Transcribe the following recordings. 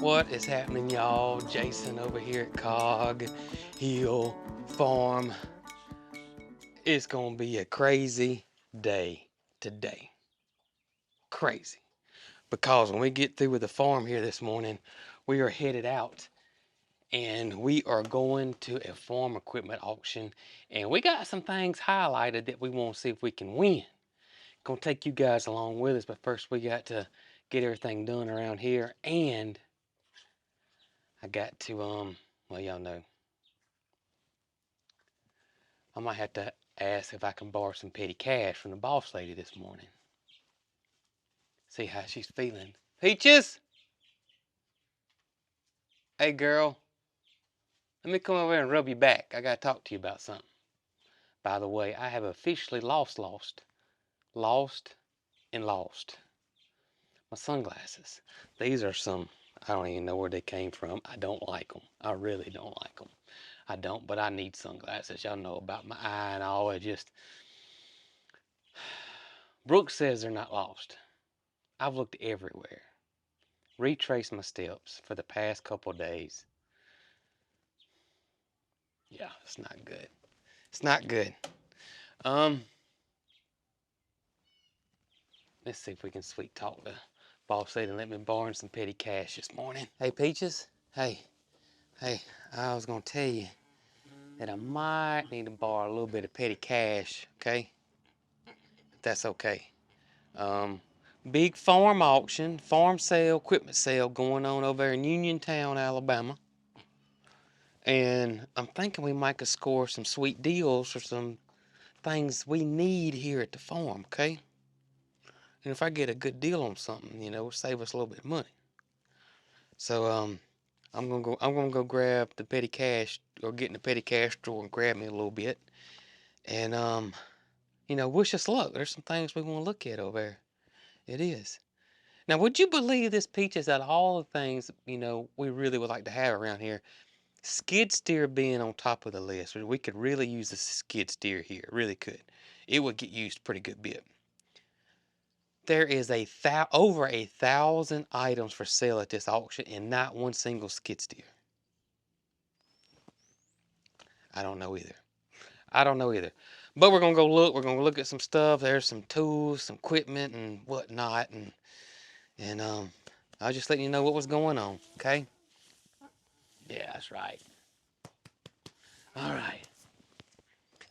What is happening, y'all? Jason over here at Cog Hill Farm. It's gonna be a crazy day today. Crazy. Because when we get through with the farm here this morning, we are headed out and we are going to a farm equipment auction, and we got some things highlighted that we want to see if we can win. Gonna take you guys along with us, but first we got to get everything done around here, and I got to well, y'all know, I might have to ask if I can borrow some petty cash from the boss lady this morning. See how she's feeling. Peaches? Hey girl, let me come over here and rub your back. I gotta talk to you about something. By the way, I have officially lost my sunglasses. These are some, I don't even know where they came from. I don't like them. I really don't like them. I don't, but I need sunglasses. Y'all know about my eye and all. It just, Brooke says they're not lost. I've looked everywhere. Retraced my steps for the past couple days. Yeah, it's not good. It's not good. Let's see if we can sweet talk the boss lady and let me borrow some petty cash this morning. Hey, Peaches. Hey, I was gonna tell you that I might need to borrow a little bit of petty cash, okay? If that's okay. Big farm auction, farm sale, equipment sale going on over in Uniontown, Alabama. And I'm thinking we might could score some sweet deals for some things we need here at the farm, okay? And if I get a good deal on something, you know, it'll save us a little bit of money. So I'm gonna go grab the petty cash, or get in the petty cash store and grab me a little bit. And you know, wish us luck. There's some things we want to look at over there. It is. Now, would you believe this, Peaches, out of all the things, you know, we really would like to have around here, skid steer being on top of the list? We could really use a skid steer here. It really could. It would get used a pretty good bit. There is over 1,000 items for sale at this auction and not one single skid steer. I don't know either. I don't know either. But we're gonna go look. We're gonna look at some stuff. There's some tools, some equipment, and whatnot. And I was just letting you know what was going on. Okay? Yeah, that's right. All right.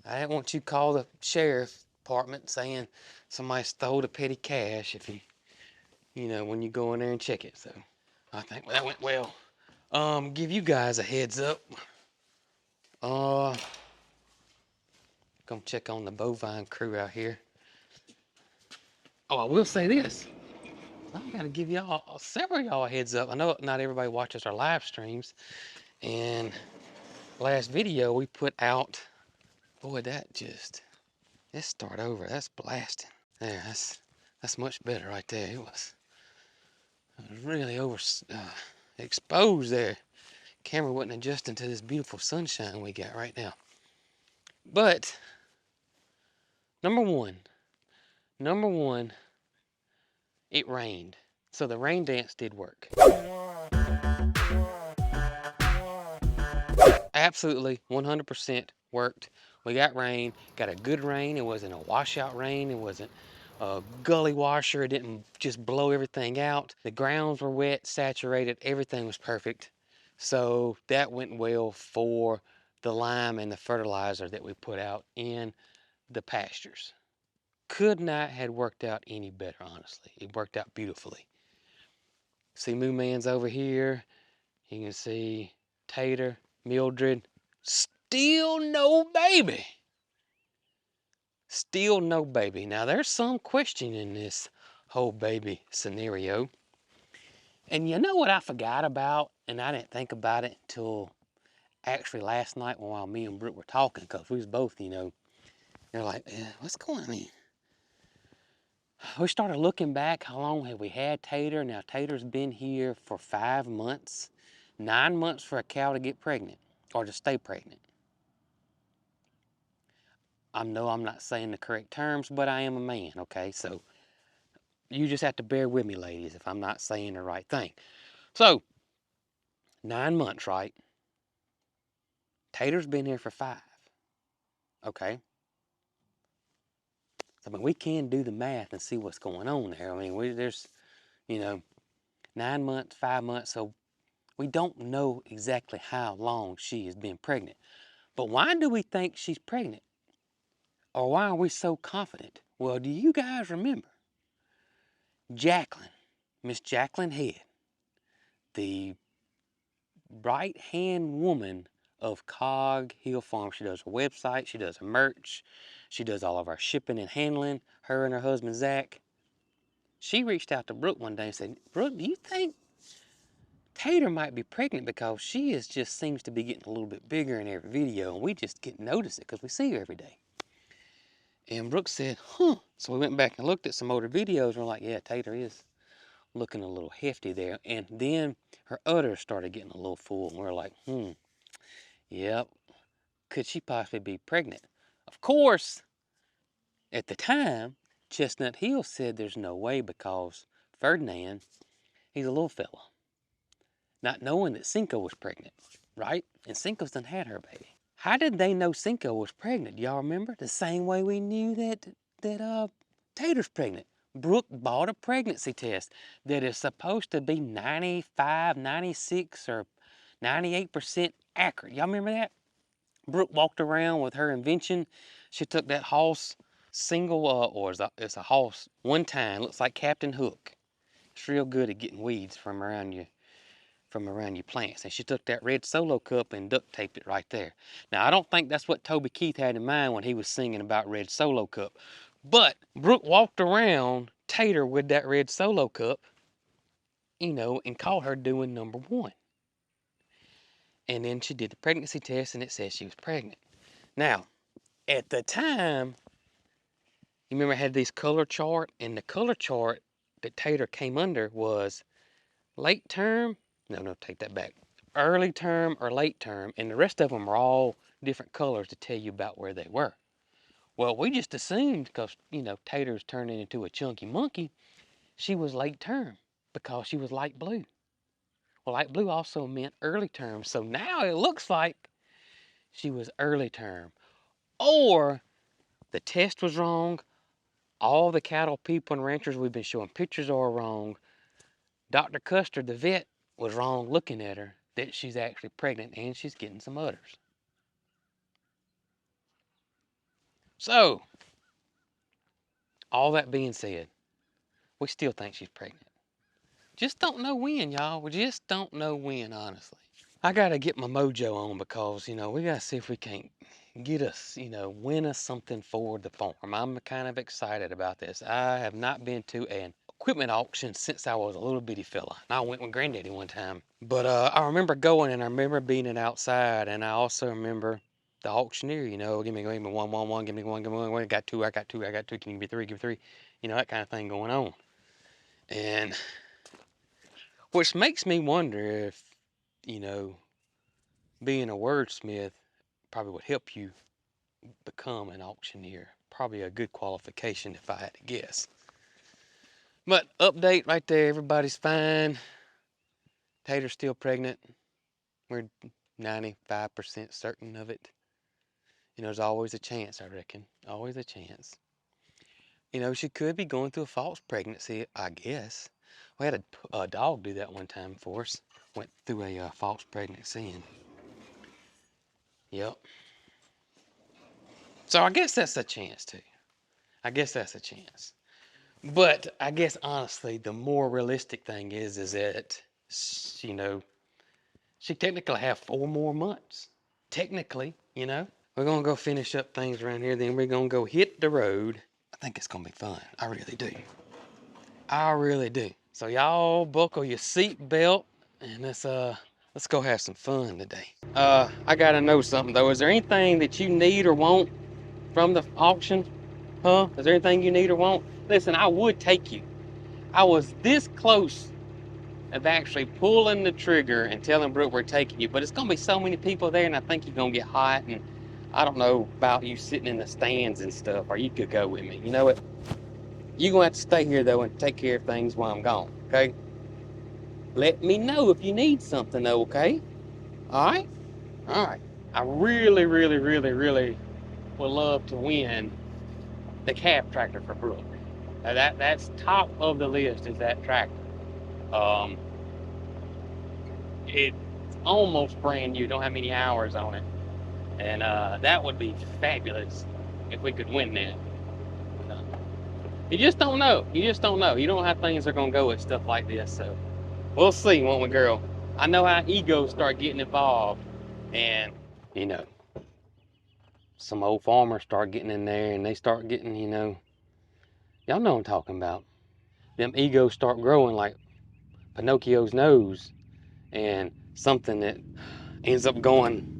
I didn't want you to call the sheriff's department saying somebody stole the petty cash if you know, when you go in there and check it. So I think that went well. Give you guys a heads up. Come check on the bovine crew out here. Oh, I will say this. I gotta give y'all, several of y'all a heads up. I know not everybody watches our live streams, and last video we put out, boy, let's start over. That's blasting. There, that's much better right there. It was really exposed there. Camera wasn't adjusting to this beautiful sunshine we got right now. But number one, it rained. So the rain dance did work. Absolutely 100% worked. We got rain, got a good rain. It wasn't a washout rain. It wasn't a gully washer. It didn't just blow everything out. The grounds were wet, saturated. Everything was perfect. So that went well for the lime and the fertilizer that we put out in the pastures. Could not have worked out any better, honestly. It worked out beautifully. See Moo Man's over here. You can see Tater, Mildred. Still no baby. Still no baby. Now there's some question in this whole baby scenario. And you know what I forgot about? And I didn't think about it until actually last night while me and Brooke were talking, because we was both, you know, they're like, what's going on? We started looking back, how long have we had Tater? Now Tater's been here for 5 months. 9 months for a cow to get pregnant or to stay pregnant. I know I'm not saying the correct terms, but I am a man, okay? So you just have to bear with me, ladies, if I'm not saying the right thing. So 9 months, right? Tater's been here for 5. Okay. So, I mean, we can do the math and see what's going on there. I mean, there's, you know, 9 months, 5 months, so we don't know exactly how long she has been pregnant. But why do we think she's pregnant? Or why are we so confident? Well, do you guys remember Jacqueline, Miss Jacqueline Head, the right-hand woman of Cog Hill Farm? She does her website, she does her merch, she does all of our shipping and handling, her and her husband, Zach. She reached out to Brooke one day and said, Brooke, do you think Tater might be pregnant because she just seems to be getting a little bit bigger in every video and we just can't notice it because we see her every day? And Brooke said, huh. So we went back and looked at some older videos and we're like, yeah, Tater is looking a little hefty there. And then her udders started getting a little full and we're like, yep, could she possibly be pregnant? Of course, at the time, Chestnut Hill said there's no way because Ferdinand, he's a little fella. Not knowing that Cinco was pregnant, right? And Cinco's done had her baby. How did they know Cinco was pregnant? Y'all remember? The same way we knew that Tater's pregnant. Brooke bought a pregnancy test that is supposed to be 95, 96, or 98% accurate. Y'all remember that? Brooke walked around with her invention. She took that hoss single, or it's a hoss, one time. Looks like Captain Hook. It's real good at getting weeds from around your plants. And she took that red Solo cup and duct taped it right there. Now, I don't think that's what Toby Keith had in mind when he was singing about red Solo cup. But Brooke walked around Tater with that red Solo cup, and caught her doing number 1. And then she did the pregnancy test and it said she was pregnant. Now, at the time, you remember I had this color chart, and the color chart that Tater came under was late term. No, take that back. Early term or late term, and the rest of them are all different colors to tell you about where they were. Well, we just assumed because, Tater's turning into a chunky monkey, she was late term because she was light blue. Well, light blue also meant early term, so now it looks like she was early term. Or the test was wrong, all the cattle people and ranchers we've been showing pictures are wrong, Dr. Custer, the vet, was wrong looking at her, that she's actually pregnant and she's getting some udders. So, all that being said, we still think she's pregnant. Just don't know when, y'all. We just don't know when, honestly. I gotta get my mojo on because, we gotta see if we can't get us, win us something for the farm. I'm kind of excited about this. I have not been to an equipment auction since I was a little bitty fella. I went with Granddaddy one time. But I remember going and I remember being outside, and I also remember the auctioneer, give me one, give me one, I got two, can you give me three, give me three, that kind of thing going on. And which makes me wonder if, being a wordsmith probably would help you become an auctioneer. Probably a good qualification if I had to guess. But update right there, everybody's fine. Tater's still pregnant. We're 95% certain of it. There's always a chance, I reckon. Always a chance. She could be going through a false pregnancy, I guess. We had a dog do that one time for us. Went through a false pregnancy and yep. So I guess that's a chance too. I guess that's a chance. But I guess honestly, the more realistic thing is that, she technically have 4 more months. Technically, We're going to go finish up things around here, then we're going to go hit the road. I think it's going to be fun. I really do. I really do. So y'all buckle your seat belt and let's go have some fun today. I got to know something though. Is there anything that you need or want from the auction? Huh? Is there anything you need or want? Listen, I would take you. I was this close of actually pulling the trigger and telling Brooke we're taking you, but it's going to be so many people there and I think you're going to get hot, and I don't know about you sitting in the stands and stuff, or you could go with me. You know what? You're going to have to stay here though and take care of things while I'm gone, okay? Let me know if you need something, though, okay? All right? All right. I really, really, really, really would love to win the calf tractor for Brooke. Now that's top of the list is that tractor. Um, it's almost brand new, don't have many hours on it. And that would be fabulous if we could win that. But, you just don't know. You just don't know. You don't know how things are going to go with stuff like this. So we'll see, won't we, girl? I know how egos start getting involved. And, you know, some old farmers start getting in there and they start getting, you know, y'all know what I'm talking about. Them egos start growing like Pinocchio's nose, and something that ends up going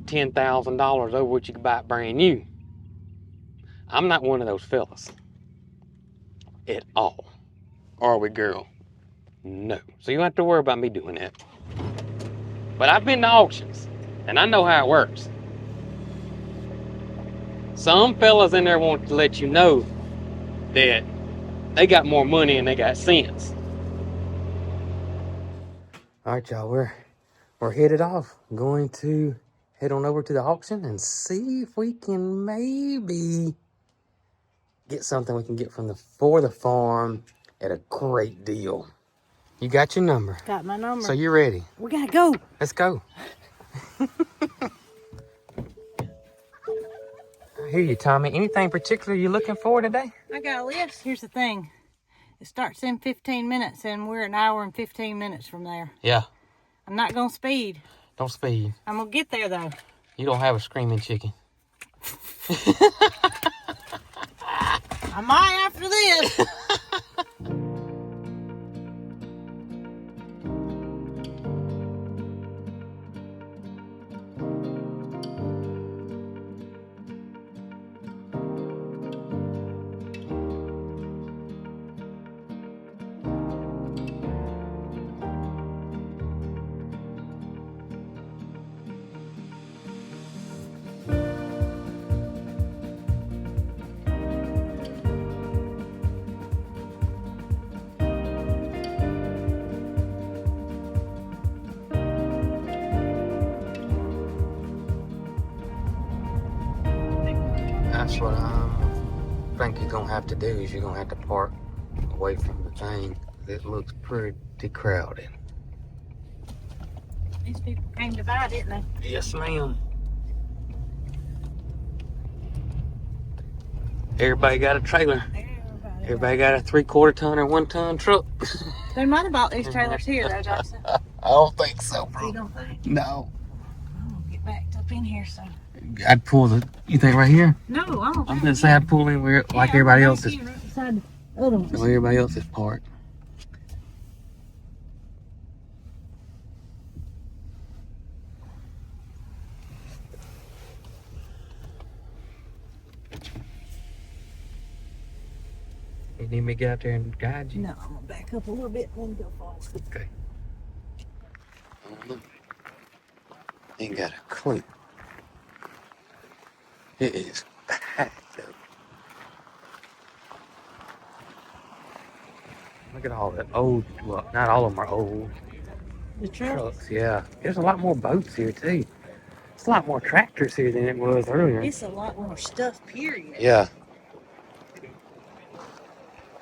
$10,000 over what you could buy it brand new. I'm not one of those fellas at all. Are we, girl? No. So you don't have to worry about me doing that. But I've been to auctions, and I know how it works. Some fellas in there want to let you know that they got more money and they got sense. All right, y'all, we're headed off. I'm going to head on over to the auction and see if we can maybe get something we can get for the farm at a great deal. You got your number. Got my number. So you're ready. We gotta go. Let's go. I hear you, Tommy. Anything particular you're looking for today? I got a list. Here's the thing. It starts in 15 minutes, and we're an hour and 15 minutes from there. Yeah. I'm not gonna speed. Don't speed. I'm gonna get there, though. You don't have a screaming chicken. I might after this. That's what I think you're gonna have to do. Is you're gonna have to park away from the thing. It looks pretty crowded. These people came to buy, didn't they? Yes, ma'am. Everybody got a trailer. Everybody got a 3/4 ton or 1 ton truck. They might have bought these trailers here, though, Jackson. I don't think so, bro. You don't think? No. I'm gonna get backed up in here, so. I'd pull the. You think right here? No, I don't. I'm gonna say I'd pull in where like everybody else's. Right beside the other ones. Where everybody else is parked. You need me to get out there and guide you? No, I'm gonna back up a little bit and then go forward. Okay. Ain't got a clue. It is packed though. Look at all that old, well, not all of them are old The truck? trucks, yeah. There's a lot more boats here too. It's a lot more tractors here than it was earlier. It's a lot more stuff, period. Yeah.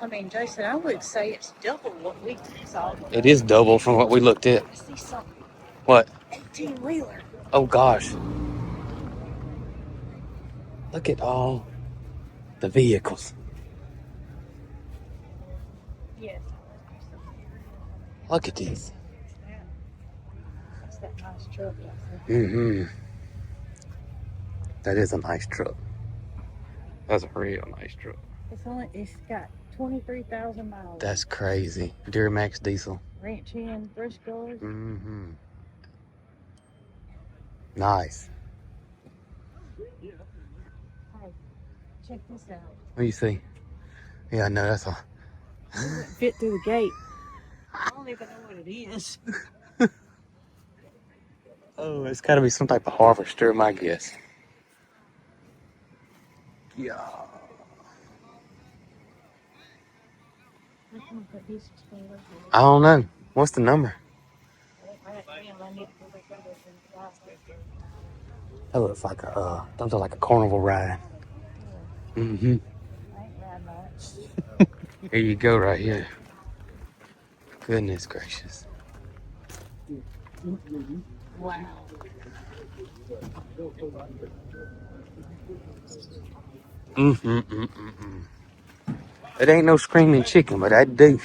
I mean, Jason, I would say it's double what we saw. It is double from what we looked at. I see something. What? 18-wheeler. Oh gosh. Look at all the vehicles. Yes. Look at these. That's that nice truck. Mm-hmm. That is a nice truck. That's a real nice truck. It's got 23,000 miles. That's crazy. Duramax diesel. Wrench in, brush guards. Mm-hmm. Nice. Hey, check this out. What do you see? Yeah, I know that's a. It wouldn't fit through the gate. I don't even know what it is. Oh, it's got to be some type of harvester, my guess. Yeah. Look I don't know. What's the number? That looks like a carnival ride. Mm-hmm. Here you go right here. Goodness gracious. Wow. Mm-hmm. It ain't no screaming chicken, but I do.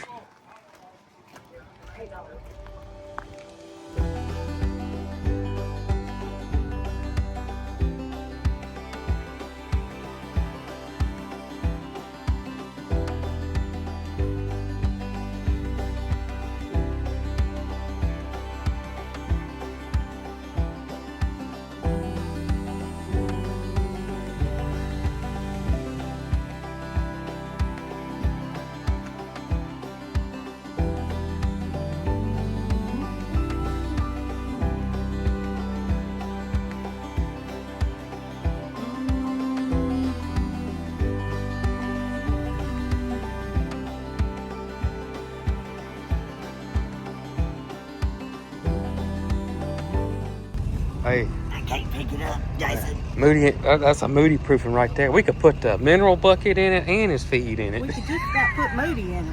Hey, I can't pick it up, Jason. Moody, that's a Moody proofing right there. We could put the mineral bucket in it and his feed in it. We could just about put Moody in it.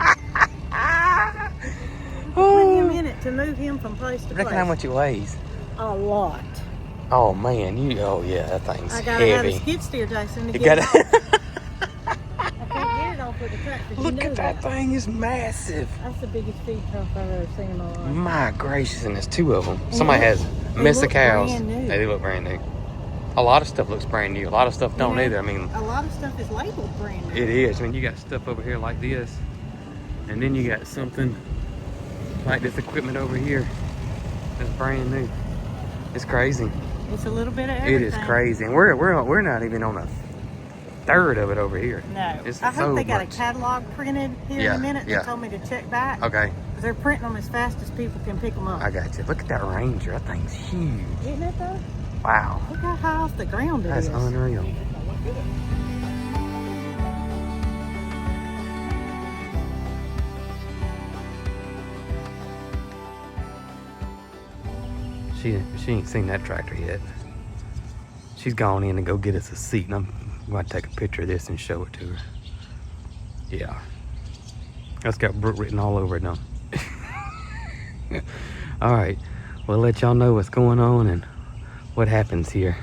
Put him in it to move him from place to place. Reckon how much it weighs? A lot. Oh man, oh yeah, that thing's I gotta have heavy. a skid steer, Jason, to You get gotta. it off. I can't get it off with the tractor. Look at that thing, it's massive. That's the biggest feed truck I've ever seen in my life. My gracious, and there's two of them. And Somebody has mess of cows. brand new. They look brand new. A lot of stuff looks brand new. A lot of stuff don't Yeah. either. I mean, A lot of stuff is labeled brand new. it is. I mean, you got stuff over here like this, and then you got something like this equipment over here that's brand new. It's crazy. It's a little bit of everything. It is crazy, and we're not even on a third of it over here. No. It's I hope so they got much. a catalog printed here in a minute. They told me to check back. Okay, Because they're printing them as fast as people can pick them up. I got you. Look at that Ranger. That thing's huge. Isn't it though? Wow, Look how high off the ground it that's is. unreal. She ain't seen that tractor yet. She's gone in to go get us a seat, and I'm going to take a picture of this and show it to her. Yeah, that's got Brooke written all over it now. All right, we'll let y'all know what's going on and what happens here.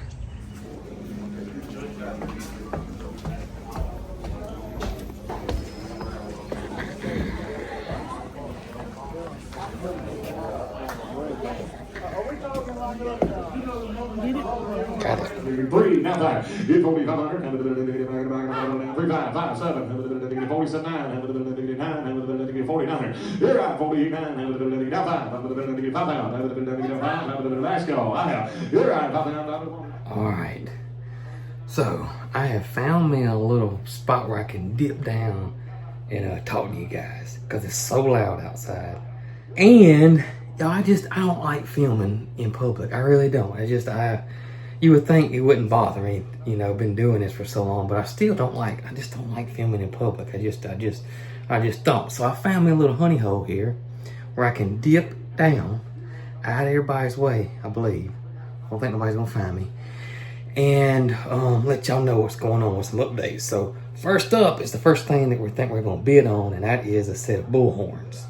Got it. 3, now 5, 4,500, 3, 5, 5, 7, 47, 49, you're right, 49, now 5, let's go, I have, you're right, 5. All right, so I have found me a little spot where I can dip down and talk to you guys because it's so loud outside. And I don't like filming in public. I really don't. You would think it wouldn't bother me, you know, been doing this for so long, but I just don't like filming in public. I just don't. So I found me a little honey hole here where I can dip down out of everybody's way, I believe. I don't think nobody's gonna find me. And let y'all know what's going on with some updates. So first up is the first thing that we think we're gonna bid on, and that is a set of bull horns.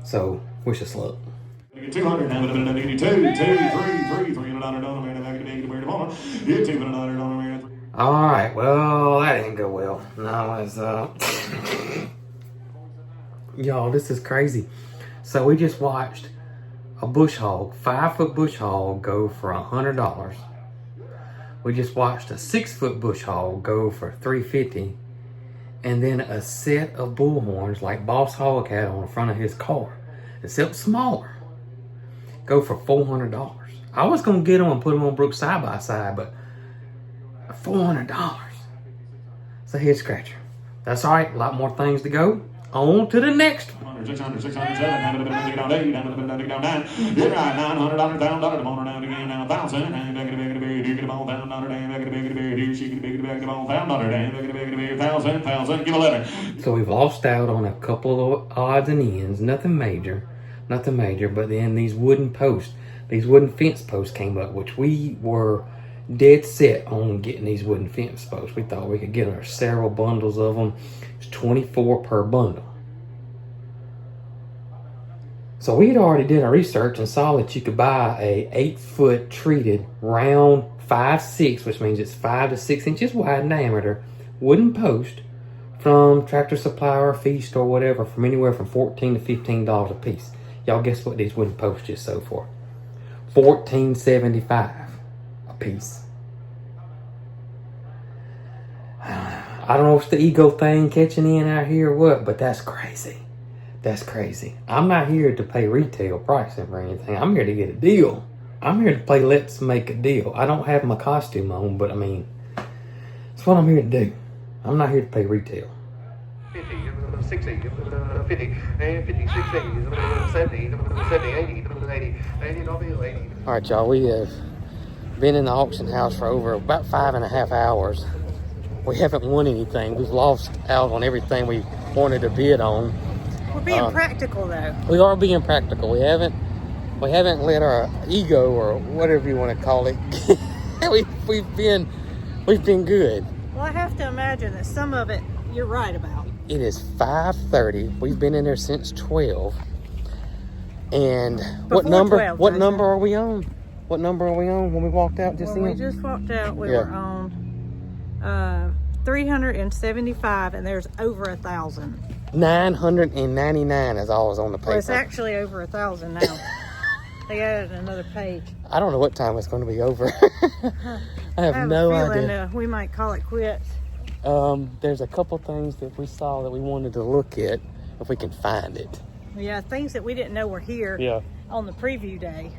So wish us luck. 200, 2, 3, 3, All right, well, that didn't go well. No, it's y'all, this is crazy. So we just watched a bush hog, 5-foot bush hog, go for $100. We just watched a 6-foot bush hog go for $350, and then a set of bull horns like Boss Hog had on the front of his car, except smaller, go for $400. I was gonna get them and put them on Brooke side by side, but $400. It's a head scratcher. That's all right. A lot more things to go. On to the next one. 600, 600, 700, down 8, down 9. You're right, $900, $1,000, come on down again, now 1,000. And back to the big, you get a ball, $1,000, back to the big, she can big, back to the ball, $1,000, and back to the big, 1,000, give 11. So we've lost out on a couple of odds and ends, nothing major, but then these wooden posts, these wooden fence posts came up, which we were dead set on getting these wooden fence posts. We thought we could get our several bundles of them. It's 24 per bundle. So we had already did our research and saw that you could buy a 8-foot treated round 5'6", which means it's 5 to 6 inches wide in diameter, wooden post from Tractor Supply or Feast or whatever, from anywhere from $14 to $15 a piece. Y'all guess what these wooden posts just sold for? $14.75 a piece. I don't know if it's the ego thing catching in out here or what, but that's crazy. That's crazy. I'm not here to pay retail pricing or anything. I'm here to get a deal. I'm here to play let's make a deal. I don't have my costume on, but I mean, that's what I'm here to do. I'm not here to pay retail. 50, 60, 50, 50, 60, 70, 70, 80, 80, 80, 80. All right, y'all, we have been in the auction house for over about 5.5 hours. We haven't won anything. We've lost out on everything we wanted to bid on. We're being practical though. We are being practical. We haven't let our ego or whatever you want to call it. we've been good. Well, I have to imagine that some of it you're right about. It is 5:30. We've been in there since 12. And what number? 12, What number are we on? What number are we on when we walked out just When then? we just walked out, we were on 375, and there's over 1,000. 999 is always on the paper. Well, it's actually over 1,000 now. They added another page. I don't know what time it's going to be over. I have a no feeling, idea. we might call it quits. There's a couple things that we saw that we wanted to look at if we can find it. Yeah, things that we didn't know were here on the preview day.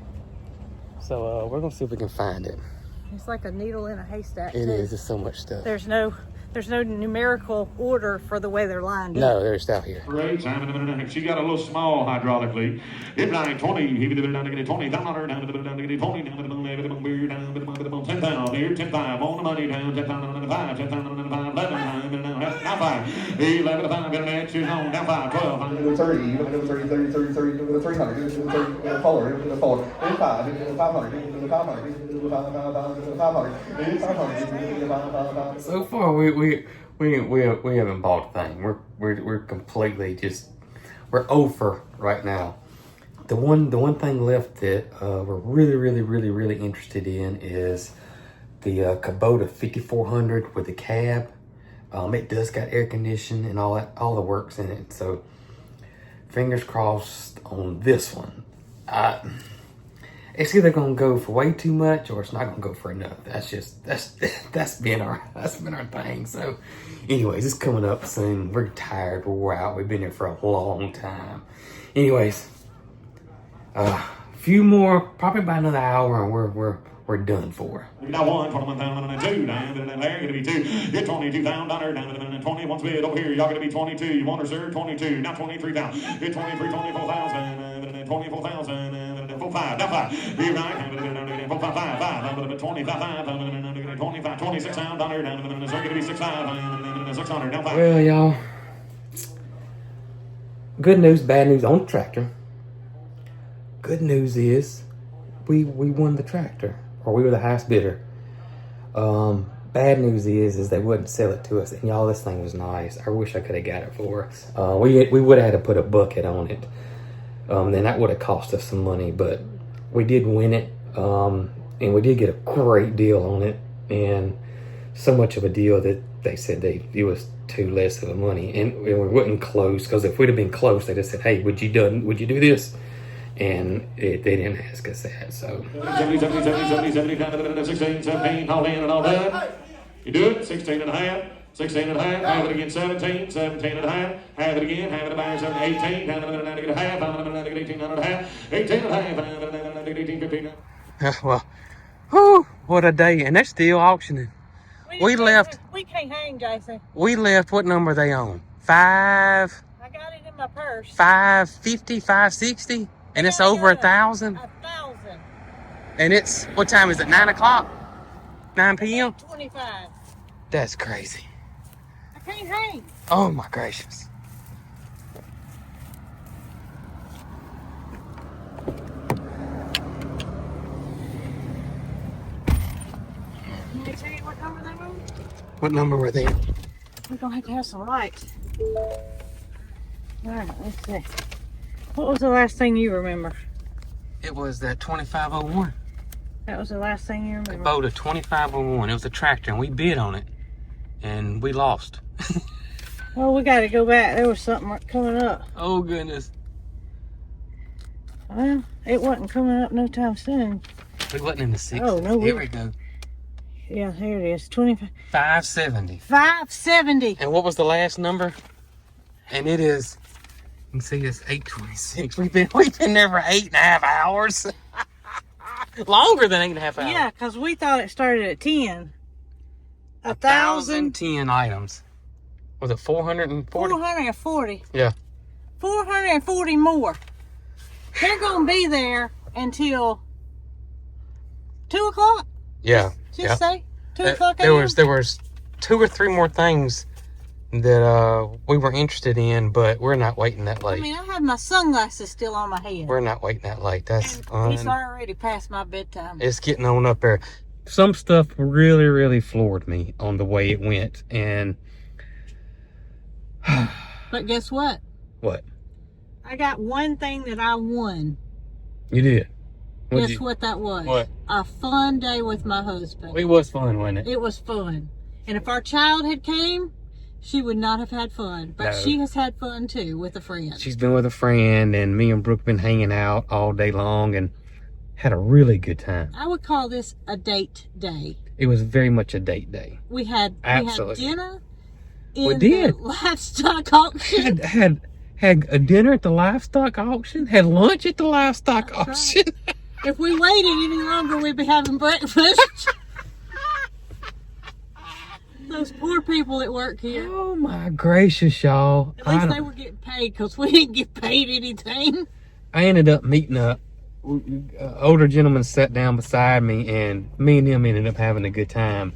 So we're gonna see if we can find it. It's like a needle in a haystack. It too. is. There's so much stuff. There's no numerical order for the way they're lined up. No, there's out here. Great, Simon. She got a little small hydraulic leak. It's like 20, he would down to get 20, down to get 20, down to get 20, down to get 10,000 here, 10,500 on the money, down 10,500, 10,500, 11,500, now 5, 11,500, get an extra on, now 5, 12, 30, 30, 30, 30, 30, 300, 4, 4, 5, 500, 500. So far, we haven't bought a thing. We're completely just we're over right now. The one thing left that we're really interested in is the Kubota 5400 with the cab. It does got air conditioning and all the works in it. So fingers crossed on this one. It's either gonna go for way too much or it's not gonna go for enough. That's been our thing. So anyways, it's coming up soon. We're tired, we're wore out, we've been here for a long time. Anyways, few more, probably about another hour, and we're done for. Now 21,002, down there, gonna be 2. Get $22,000 down to 20. Once bid over here, y'all gonna be 22. You want her, sir? 22. Now 23,000. Get 23, 24,000, 24,000. 5, down 5. Be right. 4, 5, 5, 25, 25, 26 down there. Down to gonna be 6,500, 600 down 5. Well, y'all, good news, bad news on the tractor. Good news is we won the tractor, or we were the highest bidder. Bad news is they wouldn't sell it to us. And y'all, this thing was nice. I wish I could have got it for us. We would have had to put a bucket on it. Then that would have cost us some money, but we did win it. And we did get a great deal on it. And so much of a deal that they said it was too less of a money. And we wouldn't close, because if we'd have been close, they just said, hey, would you do this? And they didn't ask us that, so. 70, 16, 17, all in and all done. You do it, 16 and a half, 16 and a half, have it again, 17, 17 and a half, have it again, have it about 18, down to get a half, down to get 18 and a half, 18 and a half, down to get 18, 15. Well, whew, what a day, and they're still auctioning. We left. We can't hang, Jason. We left, what number are they on? 5? I got my purse. 550, 560, and it's over 1,000. 1,000. And it's, what time is it? 9 o'clock? 9 p.m. 25. That's crazy. I can't hang. Oh my gracious. Can I tell you what number they were? What number were they? We're gonna have to have some lights. All right, let's see. What was the last thing you remember? It was that 2501. That was the last thing you remember. Kubota 2501. It was a tractor, and we bid on it, and we lost. Well, we gotta go back. There was something coming up. Oh goodness. Well, it wasn't coming up no time soon. We wasn't in the 60s. Oh, no, Here we go. Yeah, here it is. 25. 570. 570. And what was the last number? And it is, you can see it's 8:26. We've been there for 8.5 hours. Longer than 8.5 hours. Yeah, because we thought it started at 10. 1,010 items. Was it 440? 440. Yeah. 440 more. They're going to be there until 2 o'clock. Yeah. Just say 2 o'clock. There was 2 or 3 more things that we were interested in, but we're not waiting that late. I mean, I have my sunglasses still on my head. We're not waiting that late. That's And it's already past my bedtime. It's getting on up there. Some stuff really, really floored me on the way it went, and But guess what? what? I got one thing that I won. You did. Guess what that was? What? A fun day with my husband. It was fun, wasn't it? It was fun. And if our child had came, she would not have had fun. But No. she has had fun too with a friend. She's been with a friend, and me and Brooke been hanging out all day long and had a really good time. I would call this a date day. It was very much a date day. We had Absolutely. dinner We in did. the livestock auction. Had a dinner at the livestock auction. Had lunch at the livestock That's auction. If we waited any longer, we'd be having breakfast. Those poor people that work here. Oh my gracious, y'all! At least they were getting paid because we didn't get paid anything. I ended up meeting up. Older gentleman sat down beside me, and me and him ended up having a good time.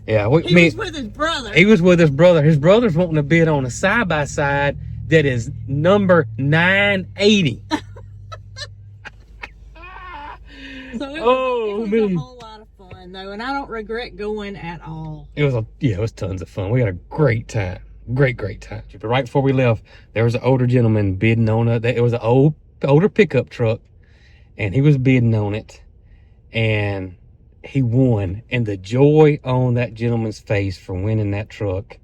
Yeah, He was with his brother. He was with his brother. His brother's wanting to bid on a side-by-side that is number 980. So it was man. a whole lot of fun though, and I don't regret going at all. It was tons of fun. We had a great time. Great time. But right before we left, there was an older gentleman bidding on it. It was an older pickup truck, and he was bidding on it, and he won. And the joy on that gentleman's face for winning that truck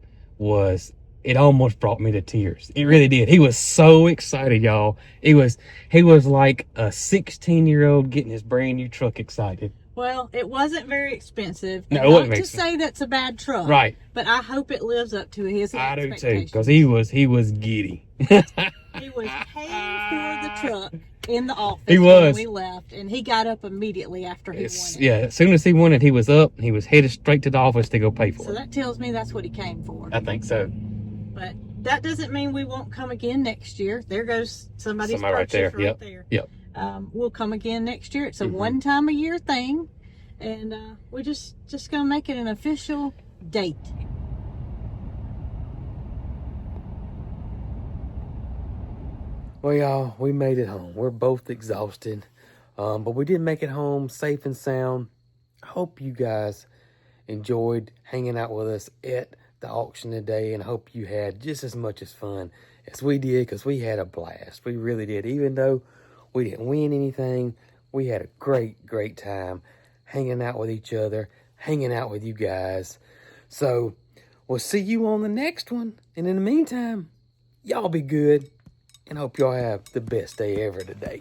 it almost brought me to tears. It really did. He was so excited, y'all. He was like a 16-year-old getting his brand new truck excited. Well, it wasn't very expensive. No, And it wasn't not to expensive. say that's a bad truck. Right. But I hope it lives up to his I do expectations. too, because he was giddy. He was paying for the truck in the office He when was. we left, and he got up immediately after he won it. Yeah, as soon as he won it, he was up. He was headed straight to the office to go pay for So it. that tells me that's what he came for. I think so. But that doesn't mean we won't come again next year. There goes somebody's Somebody right there. purchase Yep. there. Yep. We'll come again next year. It's a one-time-a-year thing, and we're just gonna make it an official date. Well, y'all, we made it home. We're both exhausted, but we did make it home safe and sound. I hope you guys enjoyed hanging out with us at the auction today, and hope you had just as much as fun as we did, because we had a blast. We really did. Even though we didn't win anything, we had a great time hanging out with each other, hanging out with you guys. So we'll see you on the next one, and in the meantime, y'all be good, and hope y'all have the best day ever today.